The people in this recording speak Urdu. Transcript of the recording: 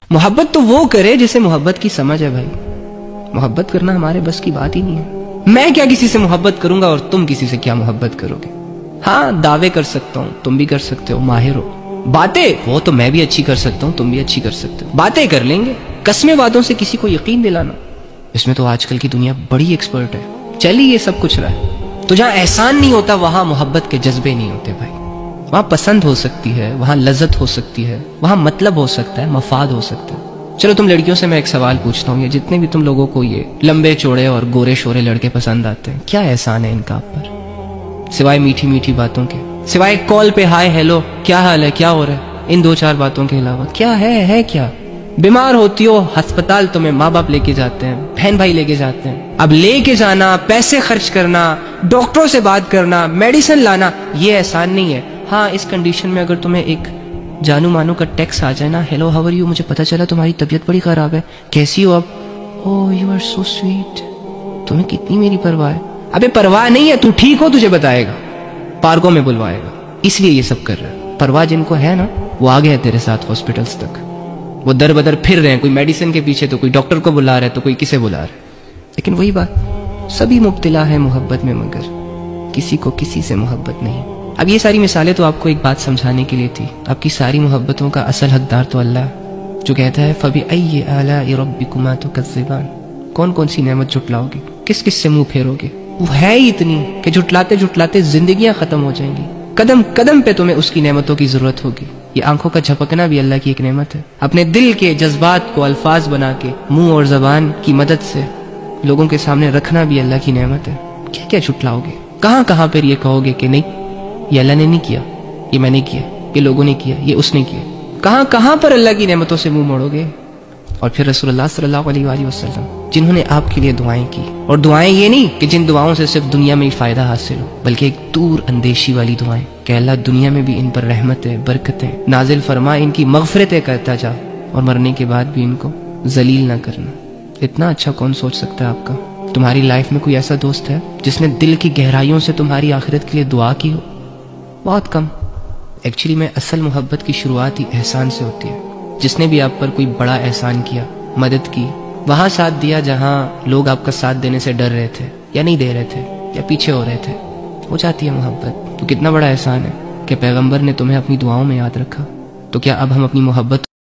محبت تو وہ کرے جسے محبت کی سمجھ ہے بھائی. محبت کرنا ہمارے بس کی بات ہی نہیں ہے. میں کیا کسی سے محبت کروں گا اور تم کسی سے کیا محبت کرو گے. ہاں دعوے کر سکتا ہوں, تم بھی کر سکتے ہو, ماہر ہو. باتیں وہ تو میں بھی اچھی کر سکتا ہوں, تم بھی اچھی کر سکتے ہو. باتیں کر لیں گے. قسمیں باتوں سے کسی کو یقین دلانا, اس میں تو آج کل کی دنیا بڑی ایکسپرٹ ہے. چلی یہ سب کچھ رہا ہے. تو جہاں احسان نہیں ہوتا وہاں محبت کے جذبے نہیں ہوتے بھائی. وہاں پسند ہو سکتی ہے, وہاں لذت ہو سکتی ہے, وہاں مطلب ہو سکتا ہے, مفاد ہو سکتا ہے. چلو تم لڑکیوں سے میں ایک سوال پوچھتا ہوں, یہ جتنے بھی تم لوگوں کو یہ لمبے چوڑے اور گورے شورے لڑکے پسند آتے ہیں, کیا احسان ہے ان کا آپ پر سوائے میٹھی میٹھی باتوں کے, سوائے کال پہ ہائے ہیلو کیا حال ہے کیا ہو رہا ہے, ان دو چار باتوں کے علاوہ کیا ہے کیا؟ بیمار ہوتی ہو ہسپتال تمہیں ماں باپ لے کے جاتے ہیں, بہن بھائی لے کے جاتے ہیں. اب لے کے جانا, پیسے خرچ کرنا, ڈاکٹروں سے بات کرنا, میڈیسن لانا, یہ احسان نہیں ہے. ہاں اس کنڈیشن میں اگر تمہیں ایک جانو مانو کا ٹیکس آ جائے نا, ہیلو ہاؤ آر یو, مجھے پتا چلا تمہاری طبیعت بڑی خراب ہے, کیسی ہو اب؟ اوہ یو آر سو سویٹ, تمہیں کتنی میری پرواہ ہے. ابے پرواہ نہیں ہے, تو ٹھیک ہو تجھے بتائے گا, پارکوں میں بلوائے گا, اس لیے یہ سب کر رہا ہے. پرواہ جن کو ہے نا وہ آگے ہے تیرے ساتھ ہاسپٹلز تک, وہ در بدر پھر رہے ہیں, کوئی میڈیسن کے پیچھے, تو کوئی ڈاکٹر کو بلا رہا ہے, تو کوئی کسے بلا رہا ہے. لیکن وہی بات, سبھی مبتلا ہے محبت میں مگر کسی کو کسی سے محبت نہیں. اب یہ ساری مثالیں تو آپ کو ایک بات سمجھانے کے لیے تھی. آپ کی ساری محبتوں کا اصل حقدار تو اللہ ہے, جو کہتا ہے فَبِأَيِّ آلَاءِ رَبِّكُمَا تُكَذِّبَانِ, کون کون سی نعمت جھٹلاؤ گے, کس کس سے منہ پھیرو گے. وہ ہے ہی اتنی کہ جھٹلاتے جھٹلاتے زندگیاں ختم ہو جائیں گی. قدم قدم پہ تمہیں اس کی نعمتوں کی ضرورت ہوگی. یہ آنکھوں کا جھپکنا بھی اللہ کی ایک نعمت ہے. اپنے دل کے جذبات کو الفاظ بنا کے منہ اور زبان کی مدد سے لوگوں کے سامنے رکھنا بھی اللہ کی نعمت ہے. کیا کیا جھٹلاؤ گے, کہاں کہاں پھر یہ کہو گے کہ نہیں یہ اللہ نے نہیں کیا, یہ میں نے کیا, یہ لوگوں نے کیا, یہ اس نے کیا. کہاں کہاں پر اللہ کی نعمتوں سے منہ موڑو گے. اور پھر رسول اللہ صلی اللہ علیہ وآلہ وسلم جنہوں نے آپ کے لیے دعائیں کی, اور دعائیں یہ نہیں کہ جن دعاؤں سے صرف دنیا میں ہی فائدہ حاصل ہو, بلکہ ایک دور اندیشی والی دعائیں کہ اللہ دنیا میں بھی ان پر رحمتیں برکتیں نازل فرما, ان کی مغفرتیں کرتا جا, اور مرنے کے بعد بھی ان کو ذلیل نہ کرنا. اتنا اچھا کون سوچ سکتا ہے آپ کا؟ تمہاری لائف میں کوئی ایسا دوست ہے جس نے دل کی گہرائیوں سے تمہاری آخرت کے لیے دعا کی ہو؟ بہت کم. ایکچولی میں اصل محبت کی شروعات ہی احسان سے ہوتی ہے. جس نے بھی آپ پر کوئی بڑا احسان کیا, مدد کی, وہاں ساتھ دیا جہاں لوگ آپ کا ساتھ دینے سے ڈر رہے تھے یا نہیں دے رہے تھے یا پیچھے ہو رہے تھے, ہو جاتی ہے محبت. تو کتنا بڑا احسان ہے کہ پیغمبر نے تمہیں اپنی دعاؤں میں یاد رکھا. تو کیا اب ہم اپنی محبت